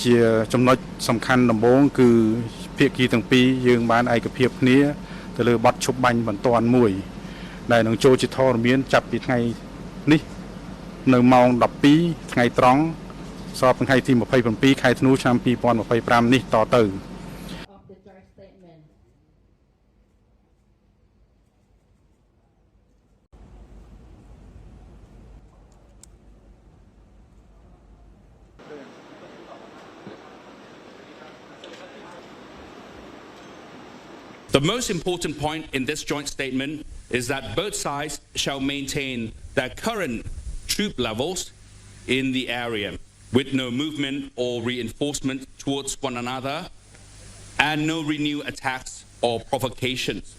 ជាចំណុចសំខាន់ដំបូងគឺភាគីទាំងពីរយើងបានឯកភាពគ្នាទៅលើបទឈប់បាញ់បន្ទាន់មួយដែលនឹងចូលជាធរមានចាប់ពីថ្ងៃនេះនៅម៉ោង12ថ្ងៃត្រង់ស្របថ្ងៃទី27ខែធ្នូឆ្នាំ2025នេះតទៅ The most important point in this joint statement is that both sides shall maintain their current troop levels in the area with no movement or reinforcement towards one another and no renewed attacks or provocations.